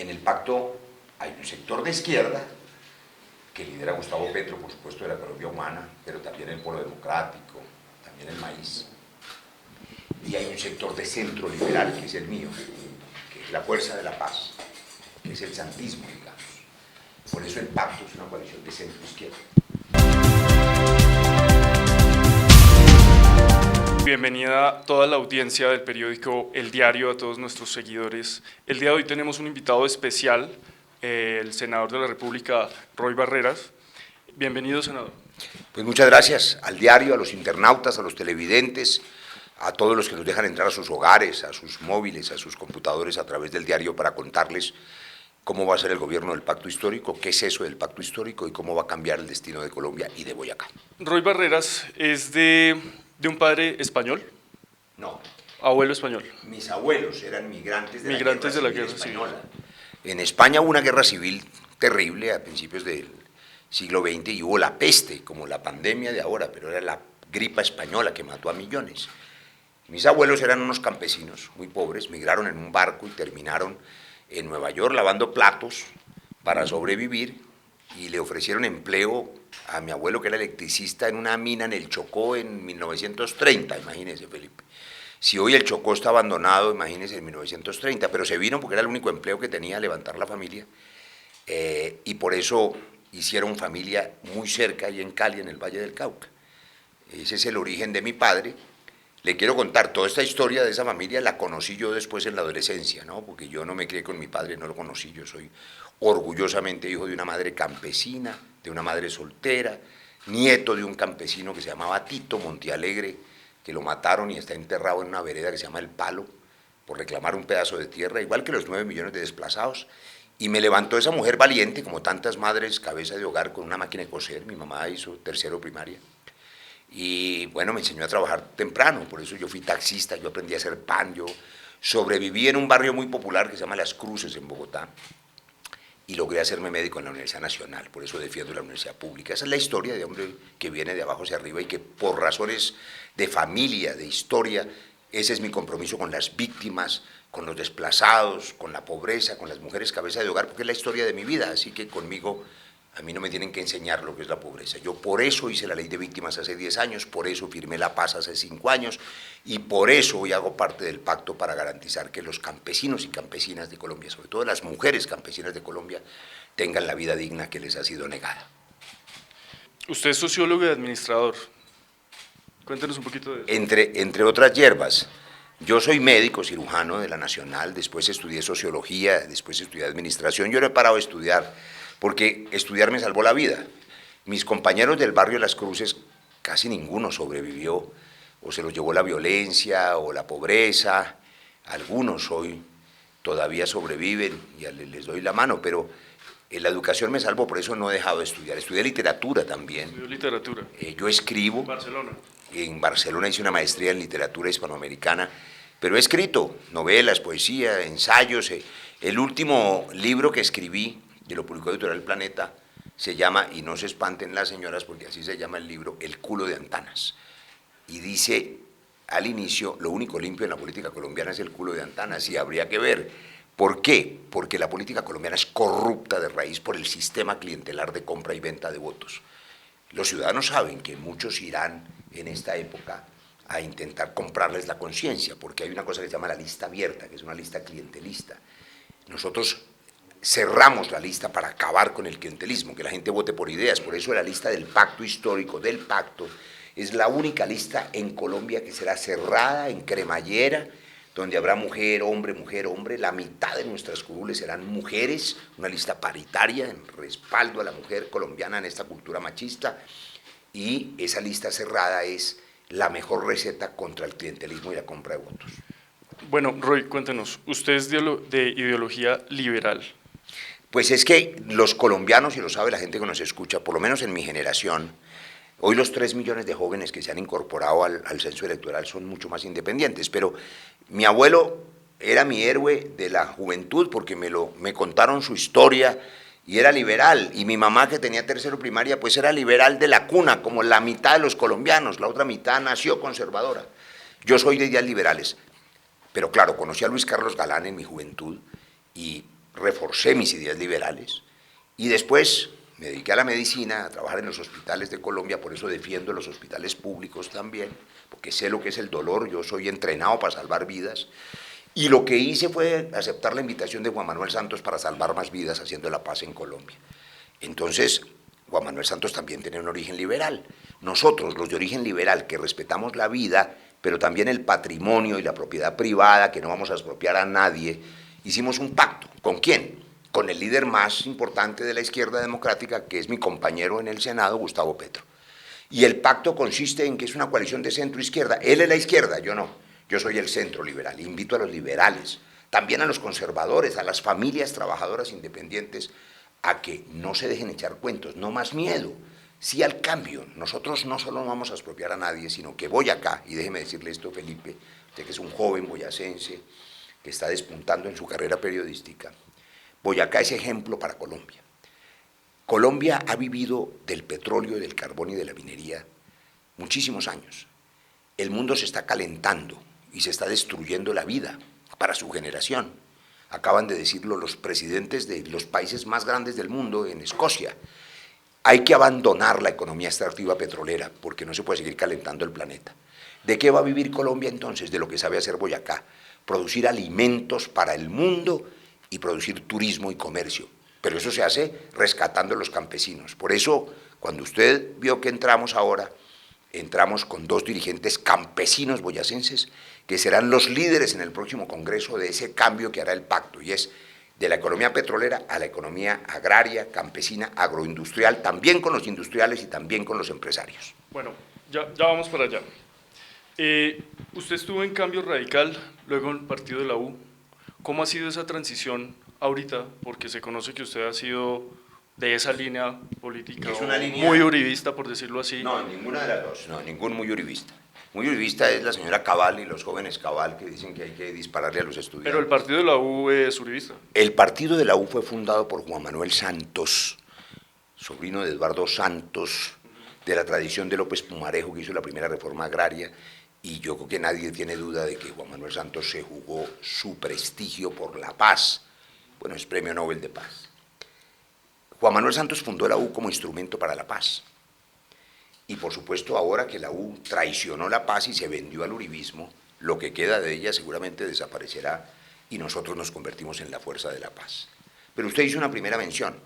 En el pacto hay un sector de izquierda que lidera Gustavo Petro, por supuesto, de la Colombia Humana, pero también el Polo Democrático, también el Maíz. Y hay un sector de centro liberal, que es el mío, que es la Fuerza de la Paz, que es el santismo, digamos. Por eso el pacto es una coalición de centro-izquierda. Bienvenida a toda la audiencia del periódico El Diario, a todos nuestros seguidores. El día de hoy tenemos un invitado especial, el senador de la República, Roy Barreras. Bienvenido, senador. Pues muchas gracias al diario, a los internautas, a los televidentes, a todos los que nos dejan entrar a sus hogares, a sus móviles, a sus computadores a través del diario para contarles cómo va a ser el gobierno del pacto histórico, qué es eso del pacto histórico y cómo va a cambiar el destino de Colombia y de Boyacá. Roy Barreras es de un padre español. No. Abuelo español. Mis abuelos eran migrantes de la guerra civil española. En España hubo una guerra civil terrible a principios del siglo XX y hubo la peste, como la pandemia de ahora, pero era la gripa española que mató a millones. Mis abuelos eran unos campesinos muy pobres, migraron en un barco y terminaron en Nueva York lavando platos para sobrevivir y le ofrecieron empleo a mi abuelo, que era electricista, en una mina en el Chocó en 1930, imagínese, Felipe. Si hoy el Chocó está abandonado, imagínese, en 1930, pero se vino porque era el único empleo que tenía, levantar la familia, y por eso hicieron familia muy cerca, y en Cali, en el Valle del Cauca. Ese es el origen de mi padre. Le quiero contar, toda esta historia de esa familia la conocí yo después en la adolescencia, ¿no? Porque yo no me crié con mi padre, no lo conocí, yo soy orgullosamente hijo de una madre campesina, de una madre soltera, nieto de un campesino que se llamaba Tito Montealegre, que lo mataron y está enterrado en una vereda que se llama El Palo, por reclamar un pedazo de tierra, igual que los 9 millones de desplazados. Y me levantó esa mujer valiente, como tantas madres, cabeza de hogar, con una máquina de coser. Mi mamá hizo tercero primaria. Y bueno, me enseñó a trabajar temprano, por eso yo fui taxista, yo aprendí a hacer pan, yo sobreviví en un barrio muy popular que se llama Las Cruces, en Bogotá, y logré hacerme médico en la Universidad Nacional, por eso defiendo la universidad pública. Esa es la historia de hombre que viene de abajo hacia arriba y que por razones de familia, de historia, ese es mi compromiso con las víctimas, con los desplazados, con la pobreza, con las mujeres cabeza de hogar, porque es la historia de mi vida, así que conmigo a mí no me tienen que enseñar lo que es la pobreza. Yo por eso hice la ley de víctimas hace 10 años, por eso firmé la paz hace 5 años y por eso hoy hago parte del pacto para garantizar que los campesinos y campesinas de Colombia, sobre todo las mujeres campesinas de Colombia, tengan la vida digna que les ha sido negada. Usted es sociólogo y administrador. Cuéntenos un poquito de eso. Entre otras hierbas, yo soy médico cirujano de la Nacional, después estudié sociología, después estudié administración. Yo no he parado de estudiar porque estudiar me salvó la vida. Mis compañeros del barrio de Las Cruces, casi ninguno sobrevivió, o se los llevó la violencia o la pobreza. Algunos hoy todavía sobreviven y les doy la mano, pero la educación me salvó, por eso no he dejado de estudiar. Estudié literatura también. Estudió literatura. Yo escribo. ¿En Barcelona? En Barcelona hice una maestría en literatura hispanoamericana, pero he escrito novelas, poesía, ensayos. El último libro que escribí, y lo publicó Editorial Planeta, se llama, y no se espanten las señoras porque así se llama el libro, El culo de Antanas. Y dice al inicio, lo único limpio en la política colombiana es el culo de Antanas, y habría que ver. ¿Por qué? Porque la política colombiana es corrupta de raíz por el sistema clientelar de compra y venta de votos. Los ciudadanos saben que muchos irán en esta época a intentar comprarles la conciencia, porque hay una cosa que se llama la lista abierta, que es una lista clientelista. Nosotros cerramos la lista para acabar con el clientelismo, que la gente vote por ideas. Por eso la lista del pacto histórico, del pacto, es la única lista en Colombia que será cerrada, en cremallera, donde habrá mujer, hombre, la mitad de nuestras curules serán mujeres, una lista paritaria en respaldo a la mujer colombiana en esta cultura machista, y esa lista cerrada es la mejor receta contra el clientelismo y la compra de votos. Bueno, Roy, cuéntenos, usted es de ideología liberal. Pues es que los colombianos, y lo sabe la gente que nos escucha, por lo menos en mi generación, hoy los 3 millones de jóvenes que se han incorporado al censo electoral son mucho más independientes, pero mi abuelo era mi héroe de la juventud porque me contaron su historia y era liberal, y mi mamá, que tenía tercero primaria, pues era liberal de la cuna, como la mitad de los colombianos, la otra mitad nació conservadora. Yo soy de ideas liberales, pero claro, conocí a Luis Carlos Galán en mi juventud y reforcé mis ideas liberales y después me dediqué a la medicina, a trabajar en los hospitales de Colombia, por eso defiendo los hospitales públicos también, porque sé lo que es el dolor, yo soy entrenado para salvar vidas. Y lo que hice fue aceptar la invitación de Juan Manuel Santos para salvar más vidas haciendo la paz en Colombia. Entonces, Juan Manuel Santos también tiene un origen liberal. Nosotros, los de origen liberal, que respetamos la vida, pero también el patrimonio y la propiedad privada, que no vamos a expropiar a nadie, hicimos un pacto. ¿Con quién? Con el líder más importante de la izquierda democrática, que es mi compañero en el Senado, Gustavo Petro. Y el pacto consiste en que es una coalición de centro-izquierda. Él es la izquierda, yo no. Yo soy el centro liberal. Invito a los liberales, también a los conservadores, a las familias trabajadoras independientes, a que no se dejen echar cuentos, no más miedo, sí al cambio. Nosotros no solo no vamos a expropiar a nadie, sino que Boyacá, y déjeme decirle esto, Felipe, usted que es un joven boyacense que está despuntando en su carrera periodística, Boyacá es ejemplo para Colombia. Colombia ha vivido del petróleo, del carbón y de la minería muchísimos años. El mundo se está calentando y se está destruyendo la vida para su generación. Acaban de decirlo los presidentes de los países más grandes del mundo en Escocia. Hay que abandonar la economía extractiva petrolera porque no se puede seguir calentando el planeta. ¿De qué va a vivir Colombia entonces? De lo que sabe hacer Boyacá. Producir alimentos para el mundo y producir turismo y comercio. Pero eso se hace rescatando a los campesinos. Por eso, cuando usted vio que entramos ahora, entramos con 2 dirigentes campesinos boyacenses que serán los líderes en el próximo Congreso de ese cambio que hará el pacto, y es de la economía petrolera a la economía agraria, campesina, agroindustrial, también con los industriales y también con los empresarios. Bueno, ya vamos para allá. Usted estuvo en Cambio Radical, luego en el partido de la U. ¿Cómo ha sido esa transición ahorita? Porque se conoce que usted ha sido de esa línea política, es una línea muy uribista, por decirlo así. No, ninguna de las dos, no, ningún muy uribista. Muy uribista es la señora Cabal y los jóvenes Cabal que dicen que hay que dispararle a los estudiantes. Pero el partido de la U es uribista. El partido de la U fue fundado por Juan Manuel Santos, sobrino de Eduardo Santos, de la tradición de López Pumarejo, que hizo la primera reforma agraria, y yo creo que nadie tiene duda de que Juan Manuel Santos se jugó su prestigio por la paz. Bueno, es Premio Nobel de Paz. Juan Manuel Santos fundó la U como instrumento para la paz. Y por supuesto, ahora que la U traicionó la paz y se vendió al uribismo, lo que queda de ella seguramente desaparecerá y nosotros nos convertimos en la fuerza de la paz. Pero usted hizo una primera mención.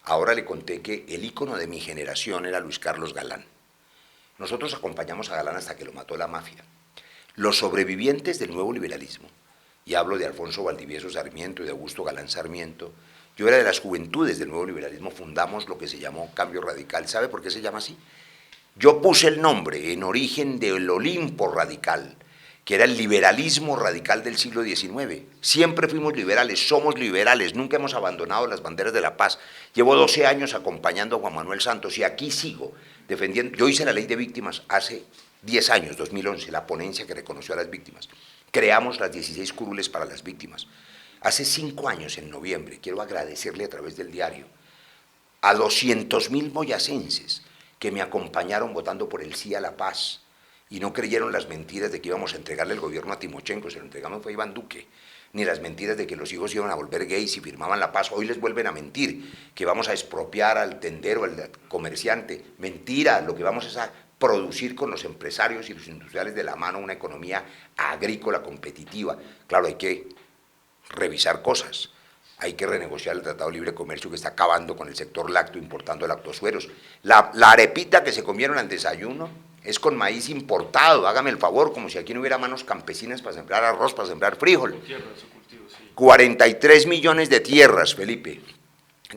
Ahora le conté que el ícono de mi generación era Luis Carlos Galán. Nosotros acompañamos a Galán hasta que lo mató la mafia. Los sobrevivientes del nuevo liberalismo, y hablo de Alfonso Valdivieso Sarmiento y de Augusto Galán Sarmiento, yo era de las juventudes del nuevo liberalismo, fundamos lo que se llamó Cambio Radical. ¿Sabe por qué se llama así? Yo puse el nombre en origen del Olimpo radical, que era el liberalismo radical del siglo XIX. Siempre fuimos liberales, somos liberales, nunca hemos abandonado las banderas de la paz. Llevo 12 años acompañando a Juan Manuel Santos y aquí sigo defendiendo. Yo hice la ley de víctimas hace 10 años, 2011, la ponencia que reconoció a las víctimas. Creamos las 16 curules para las víctimas. Hace 5 años, en noviembre, quiero agradecerle a través del diario a 200.000 boyacenses que me acompañaron votando por el sí a la paz y no creyeron las mentiras de que íbamos a entregarle el gobierno a Timochenko, se lo entregamos fue a Iván Duque, ni las mentiras de que los hijos iban a volver gays y firmaban la paz. Hoy les vuelven a mentir, que vamos a expropiar al tendero, al comerciante. Mentira, lo que vamos es a producir con los empresarios y los industriales de la mano una economía agrícola competitiva. Claro, hay que revisar cosas. Hay que renegociar el Tratado de Libre Comercio que está acabando con el sector lácteo, importando lactosueros. La arepita que se comieron al desayuno es con maíz importado, hágame el favor, como si aquí no hubiera manos campesinas para sembrar arroz, para sembrar frijol. 43 millones de tierras, Felipe,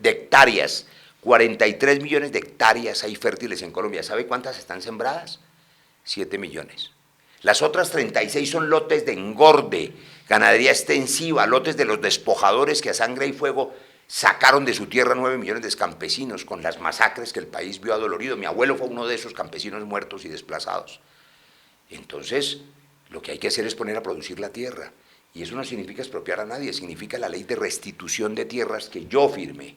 de hectáreas, 43 millones de hectáreas hay fértiles en Colombia. ¿Sabe cuántas están sembradas? 7 millones. Las otras 36 son lotes de engorde, ganadería extensiva, lotes de los despojadores que a sangre y fuego sacaron de su tierra 9 millones de campesinos con las masacres que el país vio adolorido. Mi abuelo fue uno de esos campesinos muertos y desplazados. Entonces, lo que hay que hacer es poner a producir la tierra. Y eso no significa expropiar a nadie, significa la ley de restitución de tierras que yo firmé,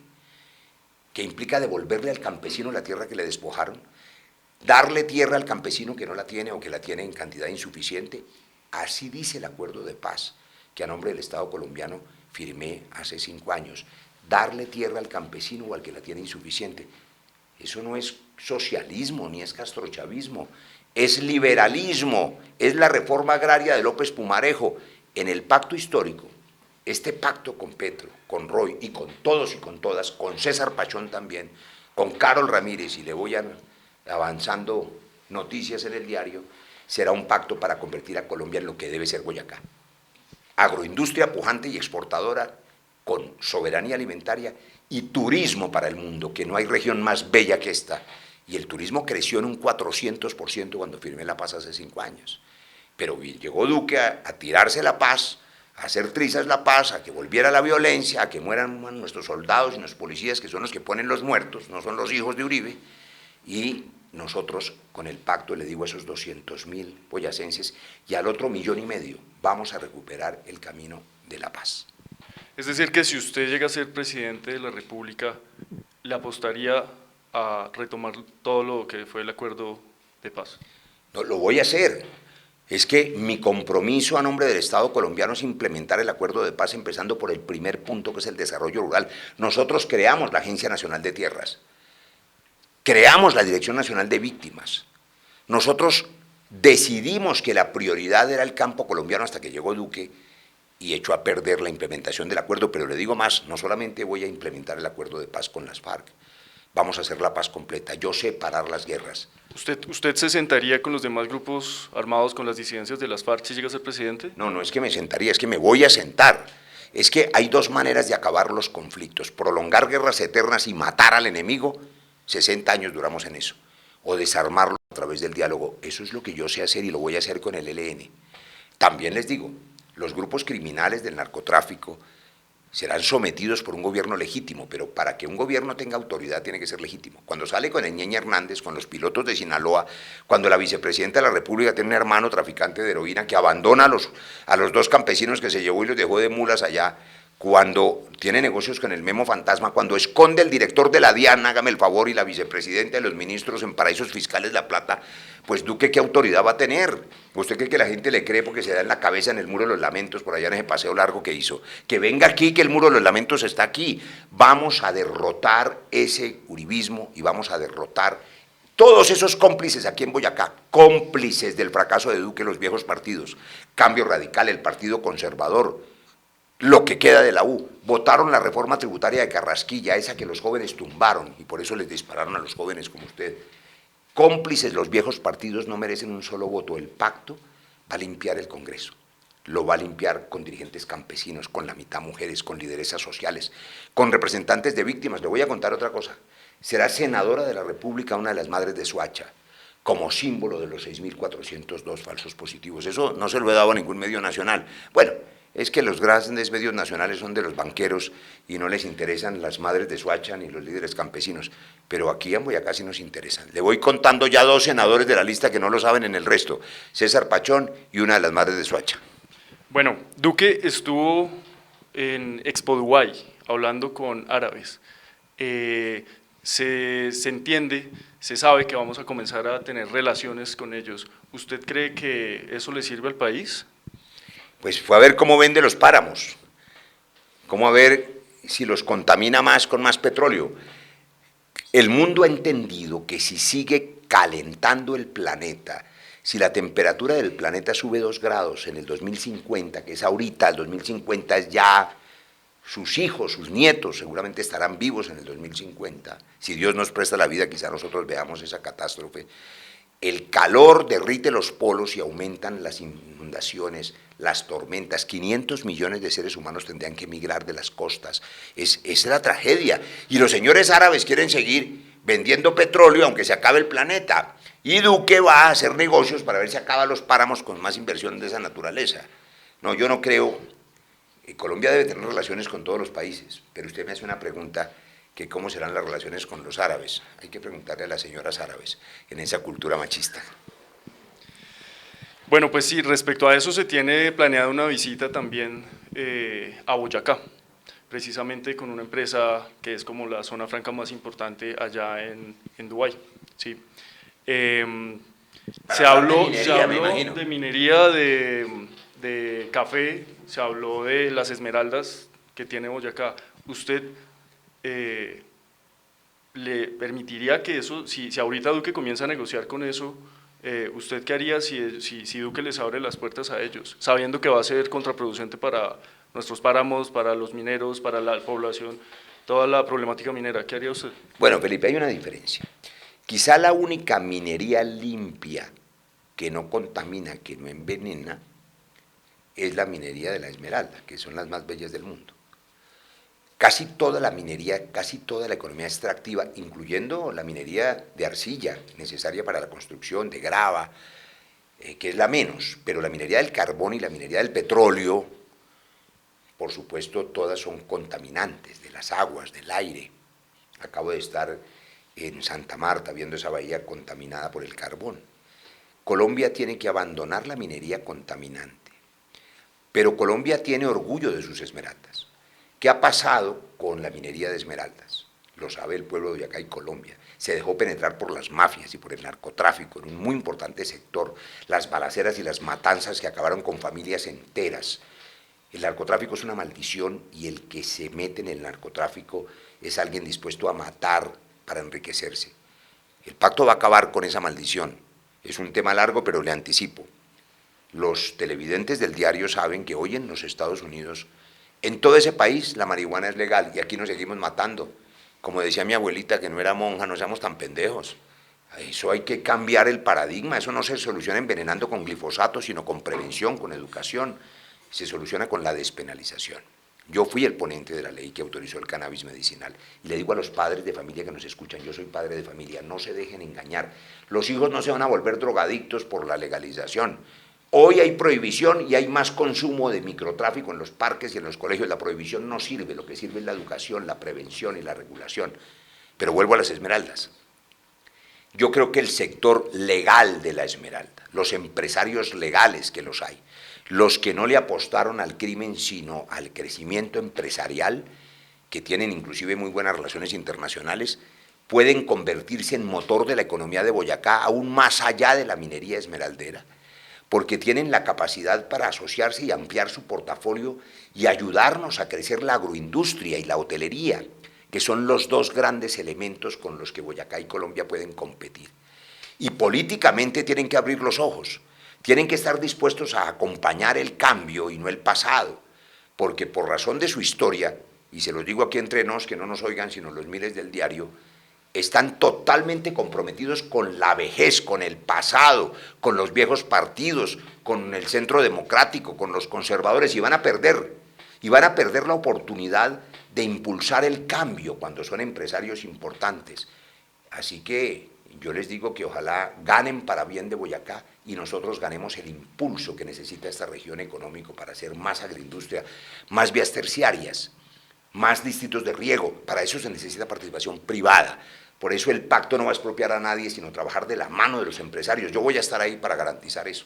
que implica devolverle al campesino la tierra que le despojaron, darle tierra al campesino que no la tiene o que la tiene en cantidad insuficiente. Así dice el acuerdo de paz que a nombre del Estado colombiano firmé hace 5 años, darle tierra al campesino o al que la tiene insuficiente. Eso no es socialismo ni es castrochavismo, es liberalismo, es la reforma agraria de López Pumarejo. En el pacto histórico, este pacto con Petro, con Roy y con todos y con todas, con César Pachón también, con Carol Ramírez, y le voy avanzando noticias en el diario, será un pacto para convertir a Colombia en lo que debe ser Boyacá. Agroindustria pujante y exportadora, con soberanía alimentaria y turismo para el mundo, que no hay región más bella que esta. Y el turismo creció en un 400% cuando firmé la paz hace 5 años. Pero llegó Duque a tirarse la paz, a hacer trizas la paz, a que volviera la violencia, a que mueran nuestros soldados y nuestros policías, que son los que ponen los muertos, no son los hijos de Uribe. Y nosotros, con el pacto, le digo a esos 200.000 boyacenses y al otro 1,5 millones, vamos a recuperar el camino de la paz. Es decir, que si usted llega a ser presidente de la República, ¿le apostaría a retomar todo lo que fue el acuerdo de paz? No, lo voy a hacer. Es que mi compromiso a nombre del Estado colombiano es implementar el acuerdo de paz, empezando por el primer punto, que es el desarrollo rural. Nosotros creamos la Agencia Nacional de Tierras, creamos la Dirección Nacional de Víctimas. Nosotros decidimos que la prioridad era el campo colombiano hasta que llegó Duque y echó a perder la implementación del acuerdo. Pero le digo más, no solamente voy a implementar el acuerdo de paz con las FARC, vamos a hacer la paz completa. Yo sé parar las guerras. ¿Usted se sentaría con los demás grupos armados, con las disidencias de las FARC, si llega a ser presidente? No, no es que me sentaría, es que me voy a sentar. Es que hay 2 maneras de acabar los conflictos: prolongar guerras eternas y matar al enemigo. 60 años duramos en eso. O desarmarlo a través del diálogo. Eso es lo que yo sé hacer y lo voy a hacer con el ELN. También les digo, los grupos criminales del narcotráfico serán sometidos por un gobierno legítimo, pero para que un gobierno tenga autoridad tiene que ser legítimo. Cuando sale con el Ñeñe Hernández, con los pilotos de Sinaloa, cuando la vicepresidenta de la República tiene un hermano traficante de heroína que abandona a los 2 campesinos que se llevó y los dejó de mulas allá, cuando tiene negocios con el Memo Fantasma, cuando esconde el director de la DIAN, hágame el favor, y la vicepresidenta de los ministros en paraísos fiscales La Plata, pues Duque, ¿qué autoridad va a tener? ¿Usted cree que la gente le cree porque se da en la cabeza en el Muro de los Lamentos, por allá en ese paseo largo que hizo? Que venga aquí, que el Muro de los Lamentos está aquí. Vamos a derrotar ese uribismo y vamos a derrotar todos esos cómplices aquí en Boyacá, cómplices del fracaso de Duque, los viejos partidos, Cambio Radical, el Partido Conservador, lo que queda de la U, votaron la reforma tributaria de Carrasquilla, esa que los jóvenes tumbaron, y por eso les dispararon a los jóvenes como usted. Cómplices los viejos partidos, no merecen un solo voto. El pacto va a limpiar el Congreso, lo va a limpiar con dirigentes campesinos, con la mitad mujeres, con lideresas sociales, con representantes de víctimas. Le voy a contar otra cosa: será senadora de la República una de las madres de Soacha, como símbolo de los 6.402 falsos positivos. Eso no se lo he dado a ningún medio nacional. Bueno, es que los grandes medios nacionales son de los banqueros y no les interesan las madres de Soacha ni los líderes campesinos, pero aquí en Boyacá sí nos interesan. Le voy contando ya 2 senadores de la lista que no lo saben en el resto: César Pachón y una de las madres de Soacha. Bueno, Duque estuvo en Expo Dubái hablando con árabes. Se entiende, se sabe que vamos a comenzar a tener relaciones con ellos. ¿Usted cree que eso le sirve al país? Pues fue a ver cómo vende los páramos, cómo a ver si los contamina más con más petróleo. El mundo ha entendido que si sigue calentando el planeta, si la temperatura del planeta sube 2 grados en el 2050, que es ahorita, el 2050 es ya, sus hijos, sus nietos seguramente estarán vivos en el 2050, si Dios nos presta la vida, quizá nosotros veamos esa catástrofe. El calor derrite los polos y aumentan las inundaciones, las tormentas. 500 millones de seres humanos tendrían que emigrar de las costas. Es la tragedia. Y los señores árabes quieren seguir vendiendo petróleo aunque se acabe el planeta. Y Duque va a hacer negocios para ver si acaba los páramos con más inversión de esa naturaleza. No, yo no creo. Colombia debe tener relaciones con todos los países, pero usted me hace una pregunta, que cómo serán las relaciones con los árabes. Hay que preguntarle a las señoras árabes en esa cultura machista. Bueno, pues sí, respecto a eso se tiene planeada una visita también a Boyacá, precisamente con una empresa que es como la zona franca más importante allá en Dubái. Sí. Se habló de minería, de café, se habló de las esmeraldas que tiene Boyacá, ¿usted le permitiría que eso, si ahorita Duque comienza a negociar con eso, ¿usted qué haría si Duque les abre las puertas a ellos, sabiendo que va a ser contraproducente para nuestros páramos, para los mineros, para la población, toda la problemática minera? ¿Qué haría usted? Bueno, Felipe, hay una diferencia. Quizá la única minería limpia que no contamina, que no envenena, es la minería de la esmeralda, que son las más bellas del mundo. Casi toda la minería, casi toda la economía extractiva, incluyendo la minería de arcilla, necesaria para la construcción, de grava, que es la menos, pero la minería del carbón y la minería del petróleo, por supuesto, todas son contaminantes de las aguas, del aire. Acabo de estar en Santa Marta viendo esa bahía contaminada por el carbón. Colombia tiene que abandonar la minería contaminante, pero Colombia tiene orgullo de sus esmeraldas. ¿Qué ha pasado con la minería de esmeraldas? Lo sabe el pueblo de Boyacá y Colombia. Se dejó penetrar por las mafias y por el narcotráfico en un muy importante sector, las balaceras y las matanzas que acabaron con familias enteras. El narcotráfico es una maldición y el que se mete en el narcotráfico es alguien dispuesto a matar para enriquecerse. El pacto va a acabar con esa maldición. Es un tema largo, pero le anticipo. Los televidentes del diario saben que hoy en los Estados Unidos, en todo ese país, la marihuana es legal y aquí nos seguimos matando. Como decía mi abuelita, que no era monja, no seamos tan pendejos. Eso hay que cambiar el paradigma, eso no se soluciona envenenando con glifosato, sino con prevención, con educación. Se soluciona con la despenalización. Yo fui el ponente de la ley que autorizó el cannabis medicinal. Y le digo a los padres de familia que nos escuchan, yo soy padre de familia, no se dejen engañar. Los hijos no se van a volver drogadictos por la legalización. Hoy hay prohibición y hay más consumo de microtráfico en los parques y en los colegios. La prohibición no sirve, lo que sirve es la educación, la prevención y la regulación. Pero vuelvo a las esmeraldas. Yo creo que el sector legal de la esmeralda, los empresarios legales que los hay, los que no le apostaron al crimen sino al crecimiento empresarial, que tienen inclusive muy buenas relaciones internacionales, pueden convertirse en motor de la economía de Boyacá aún más allá de la minería esmeraldera, porque tienen la capacidad para asociarse y ampliar su portafolio y ayudarnos a crecer la agroindustria y la hotelería, que son los dos grandes elementos con los que Boyacá y Colombia pueden competir. Y políticamente tienen que abrir los ojos, tienen que estar dispuestos a acompañar el cambio y no el pasado, porque por razón de su historia, y se los digo aquí entre nos, que no nos oigan sino los miles del diario, están totalmente comprometidos con la vejez, con el pasado, con los viejos partidos, con el centro democrático, con los conservadores, y van a perder la oportunidad de impulsar el cambio cuando son empresarios importantes. Así que yo les digo que ojalá ganen para bien de Boyacá y nosotros ganemos el impulso que necesita esta región económico para hacer más agroindustria, más vías terciarias, más distritos de riego. Para eso se necesita participación privada. Por eso el pacto no va a expropiar a nadie, sino trabajar de la mano de los empresarios. Yo voy a estar ahí para garantizar eso,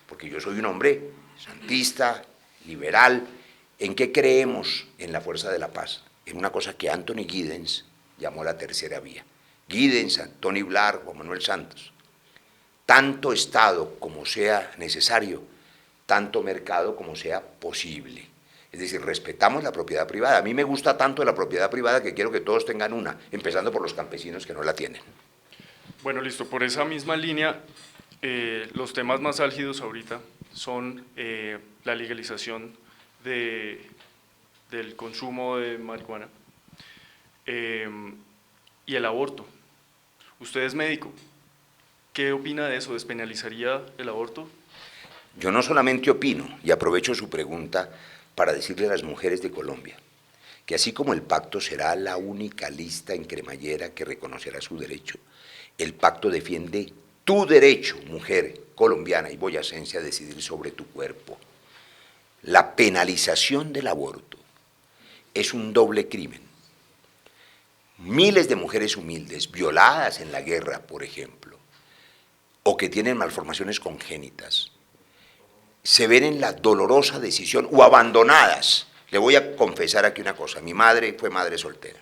porque yo soy un hombre santista, liberal. ¿En qué creemos en la fuerza de la paz? En una cosa que Anthony Giddens llamó la tercera vía. Giddens, Tony Blair, Juan Manuel Santos. Tanto Estado como sea necesario, tanto mercado como sea posible. Es decir, respetamos la propiedad privada. A mí me gusta tanto la propiedad privada que quiero que todos tengan una, empezando por los campesinos que no la tienen. Bueno, listo. Por esa misma línea, los temas más álgidos ahorita son la legalización del consumo de marihuana y el aborto. Usted es médico. ¿Qué opina de eso? ¿Despenalizaría el aborto? Yo no solamente opino, y aprovecho su pregunta para decirle a las mujeres de Colombia que así como el pacto será la única lista en cremallera que reconocerá su derecho, el pacto defiende tu derecho, mujer colombiana y boyacense, a decidir sobre tu cuerpo. La penalización del aborto es un doble crimen. Miles de mujeres humildes, violadas en la guerra, por ejemplo, o que tienen malformaciones congénitas, se ven en la dolorosa decisión, o abandonadas. Le voy a confesar aquí una cosa, mi madre fue madre soltera.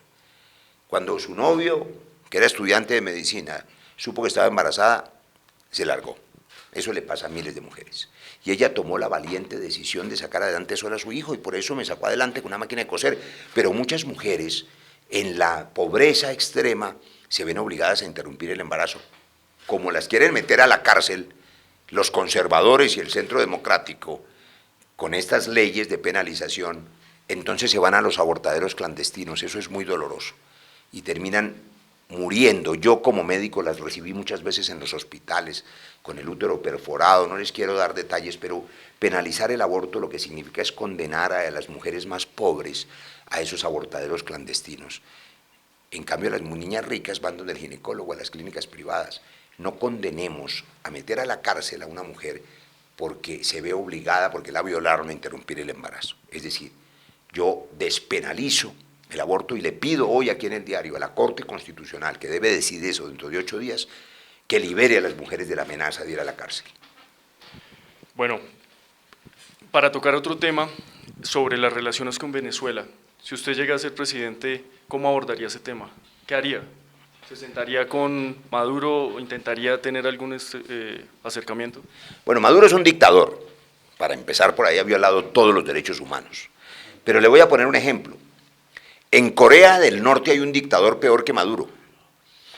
Cuando su novio, que era estudiante de medicina, supo que estaba embarazada, se largó. Eso le pasa a miles de mujeres. Y ella tomó la valiente decisión de sacar adelante sola a su hijo y por eso me sacó adelante con una máquina de coser. Pero muchas mujeres en la pobreza extrema se ven obligadas a interrumpir el embarazo. Como las quieren meter a la cárcel los conservadores y el Centro Democrático con estas leyes de penalización, entonces se van a los abortaderos clandestinos. Eso es muy doloroso. Y terminan muriendo. Yo como médico las recibí muchas veces en los hospitales con el útero perforado, no les quiero dar detalles, pero penalizar el aborto lo que significa es condenar a las mujeres más pobres a esos abortaderos clandestinos. En cambio las niñas ricas van donde el ginecólogo, a las clínicas privadas. No condenemos a meter a la cárcel a una mujer porque se ve obligada, porque la violaron, a interrumpir el embarazo. Es decir, yo despenalizo el aborto y le pido hoy aquí en el diario a la Corte Constitucional, que debe decidir eso dentro de 8 días, que libere a las mujeres de la amenaza de ir a la cárcel. Bueno, para tocar otro tema sobre las relaciones con Venezuela, si usted llega a ser presidente, ¿cómo abordaría ese tema? ¿Qué haría? ¿Se sentaría con Maduro o intentaría tener algún acercamiento? Bueno, Maduro es un dictador. Para empezar, por ahí ha violado todos los derechos humanos. Pero le voy a poner un ejemplo. En Corea del Norte hay un dictador peor que Maduro.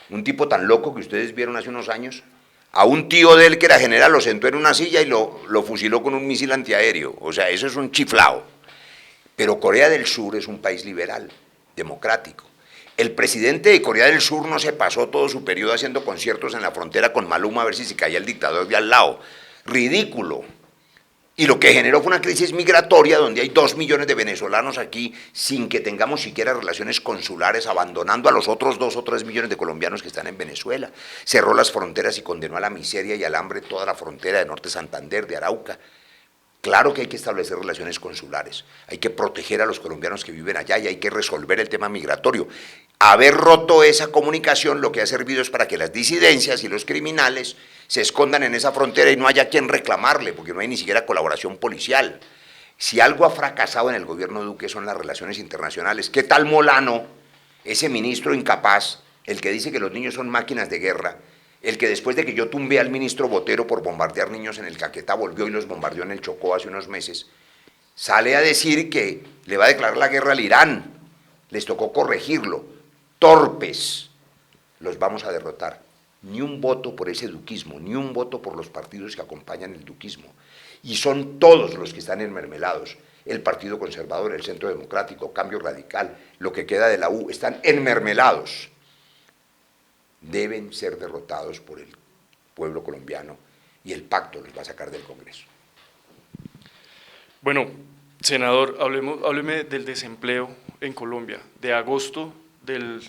Un tipo tan loco que ustedes vieron hace unos años. A un tío de él que era general lo sentó en una silla y lo fusiló con un misil antiaéreo. O sea, eso es un chiflao. Pero Corea del Sur es un país liberal, democrático. El presidente de Corea del Sur no se pasó todo su periodo haciendo conciertos en la frontera con Maluma a ver si se caía el dictador de al lado. Ridículo. Y lo que generó fue una crisis migratoria donde hay 2 millones de venezolanos aquí sin que tengamos siquiera relaciones consulares, abandonando a los otros 2 o 3 millones de colombianos que están en Venezuela. Cerró las fronteras y condenó a la miseria y al hambre toda la frontera de Norte Santander, de Arauca. Claro que hay que establecer relaciones consulares, hay que proteger a los colombianos que viven allá y hay que resolver el tema migratorio. Haber roto esa comunicación lo que ha servido es para que las disidencias y los criminales se escondan en esa frontera y no haya quien reclamarle, porque no hay ni siquiera colaboración policial. Si algo ha fracasado en el gobierno Duque son las relaciones internacionales. ¿Qué tal Molano, ese ministro incapaz, el que dice que los niños son máquinas de guerra, el que después de que yo tumbé al ministro Botero por bombardear niños en el Caquetá, volvió y los bombardeó en el Chocó hace unos meses, sale a decir que le va a declarar la guerra al Irán? Les tocó corregirlo. Torpes, los vamos a derrotar. Ni un voto por ese duquismo, ni un voto por los partidos que acompañan el duquismo. Y son todos los que están enmermelados. El Partido Conservador, el Centro Democrático, Cambio Radical, lo que queda de la U, están enmermelados. Deben ser derrotados por el pueblo colombiano y el pacto los va a sacar del Congreso. Bueno, senador, hábleme del desempleo en Colombia, de agosto del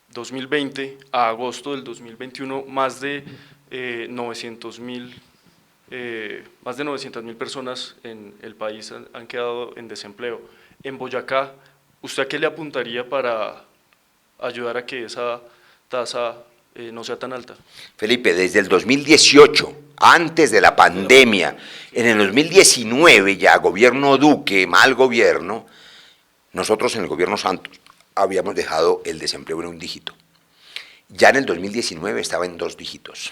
2020 a agosto del 2021, más de 900.000 personas en el país han quedado en desempleo. En Boyacá, ¿usted a qué le apuntaría para ayudar a que esa tasa no sea tan alta? Felipe, desde el 2018, antes de la pandemia, en el 2019 ya, gobierno Duque, mal gobierno, nosotros en el gobierno Santos habíamos dejado el desempleo en 1 dígito. Ya en el 2019 estaba en 2 dígitos.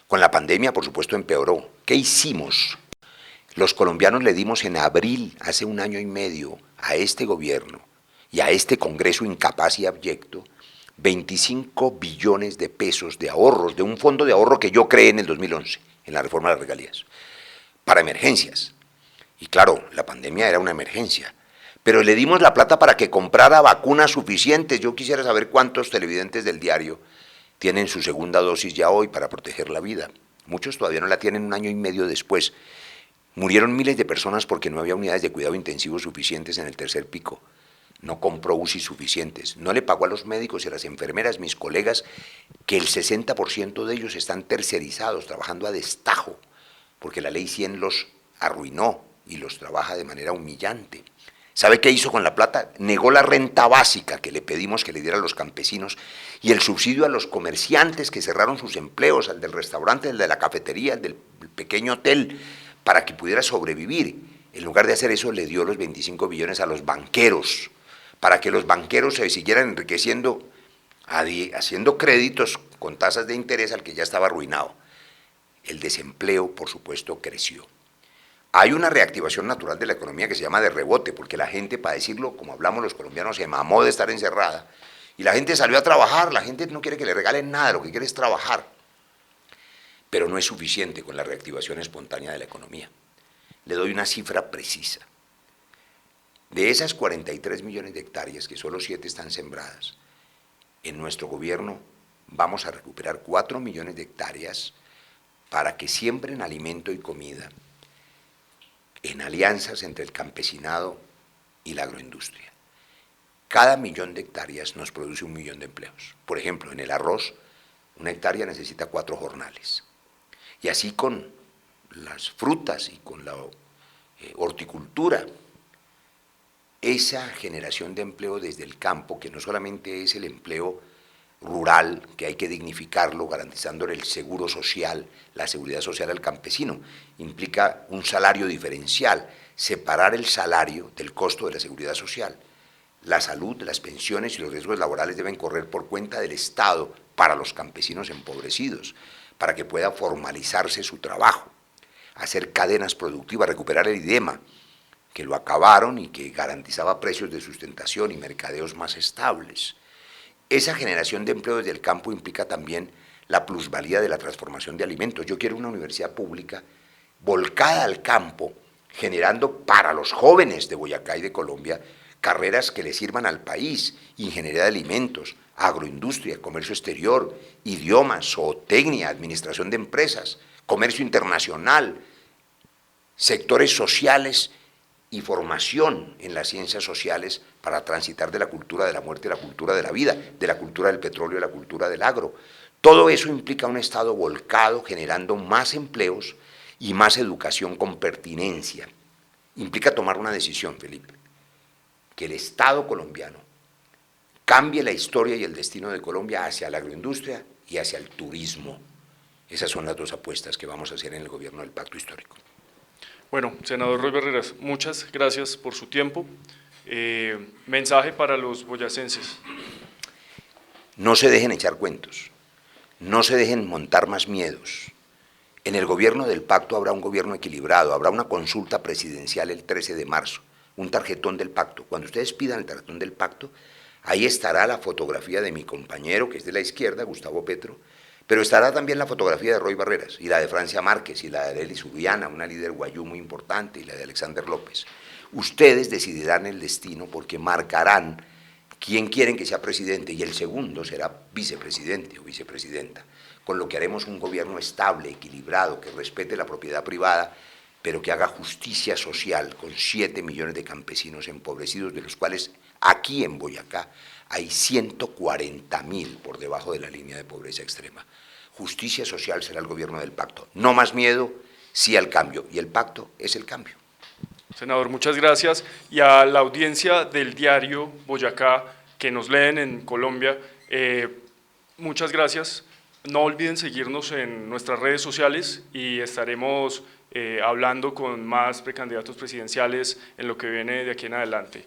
Con la pandemia, por supuesto, empeoró. ¿Qué hicimos? Los colombianos le dimos en abril, hace 1 año y medio, a este gobierno y a este Congreso incapaz y abyecto, 25 billones de pesos de ahorros, de un fondo de ahorro que yo creé en el 2011, en la reforma de las regalías, para emergencias. Y claro, la pandemia era una emergencia, pero le dimos la plata para que comprara vacunas suficientes. Yo quisiera saber cuántos televidentes del diario tienen su segunda dosis ya hoy para proteger la vida. Muchos todavía no la tienen 1 año y medio después. Murieron miles de personas porque no había unidades de cuidado intensivo suficientes en el tercer pico. No compró UCI suficientes, no le pagó a los médicos y a las enfermeras, mis colegas, que el 60% de ellos están tercerizados, trabajando a destajo, porque la ley 100 los arruinó y los trabaja de manera humillante. ¿Sabe qué hizo con la plata? Negó la renta básica que le pedimos que le diera a los campesinos y el subsidio a los comerciantes que cerraron sus empleos, al del restaurante, al de la cafetería, al del pequeño hotel, para que pudiera sobrevivir. En lugar de hacer eso, le dio los 25 billones a los banqueros, para que los banqueros se siguieran enriqueciendo, haciendo créditos con tasas de interés al que ya estaba arruinado. el desempleo, por supuesto, creció. Hay una reactivación natural de la economía que se llama de rebote, porque la gente, para decirlo como hablamos los colombianos, se mamó de estar encerrada, y la gente salió a trabajar. La gente no quiere que le regalen nada, lo que quiere es trabajar. Pero no es suficiente con la reactivación espontánea de la economía. Le doy una cifra precisa. De esas 43 millones de hectáreas, que solo 7 están sembradas, en nuestro gobierno vamos a recuperar 4 millones de hectáreas para que siembren alimento y comida en alianzas entre el campesinado y la agroindustria. Cada millón de hectáreas nos produce 1 millón de empleos. Por ejemplo, en el arroz, una hectárea necesita 4 jornales. Y así con las frutas y con la horticultura. Esa generación de empleo desde el campo, que no solamente es el empleo rural, que hay que dignificarlo, garantizándole el seguro social, la seguridad social al campesino, implica un salario diferencial, separar el salario del costo de la seguridad social. La salud, las pensiones y los riesgos laborales deben correr por cuenta del Estado para los campesinos empobrecidos, para que pueda formalizarse su trabajo, hacer cadenas productivas, recuperar el IDEMA, que lo acabaron y que garantizaba precios de sustentación y mercadeos más estables. Esa generación de empleo desde el campo implica también la plusvalía de la transformación de alimentos. Yo quiero una universidad pública volcada al campo, generando para los jóvenes de Boyacá y de Colombia carreras que le sirvan al país: ingeniería de alimentos, agroindustria, comercio exterior, idiomas, zootecnia, administración de empresas, comercio internacional, sectores sociales y formación en las ciencias sociales para transitar de la cultura de la muerte a la cultura de la vida, de la cultura del petróleo a la cultura del agro. Todo eso implica un Estado volcado, generando más empleos y más educación con pertinencia. Implica tomar una decisión, Felipe, que el Estado colombiano cambie la historia y el destino de Colombia hacia la agroindustria y hacia el turismo. Esas son las 2 apuestas que vamos a hacer en el gobierno del Pacto Histórico. Bueno, senador Roy Barreras, muchas gracias por su tiempo. Mensaje para los boyacenses. No se dejen echar cuentos, no se dejen montar más miedos. En el gobierno del Pacto habrá un gobierno equilibrado, habrá una consulta presidencial el 13 de marzo, un tarjetón del Pacto. Cuando ustedes pidan el tarjetón del Pacto, ahí estará la fotografía de mi compañero, que es de la izquierda, Gustavo Petro, pero estará también la fotografía de Roy Barreras, y la de Francia Márquez, y la de Delis Urbiana, una líder guayú muy importante, y la de Alexander López. Ustedes decidirán el destino porque marcarán quién quieren que sea presidente, y el segundo será vicepresidente o vicepresidenta, con lo que haremos un gobierno estable, equilibrado, que respete la propiedad privada, pero que haga justicia social con 7 millones de campesinos empobrecidos, de los cuales aquí en Boyacá hay 140.000 por debajo de la línea de pobreza extrema. Justicia social será el gobierno del Pacto. No más miedo, sí al cambio, y el Pacto es el cambio. Senador, muchas gracias. Y a la audiencia del diario Boyacá, que nos leen en Colombia, muchas gracias. No olviden seguirnos en nuestras redes sociales y estaremos hablando con más precandidatos presidenciales en lo que viene de aquí en adelante.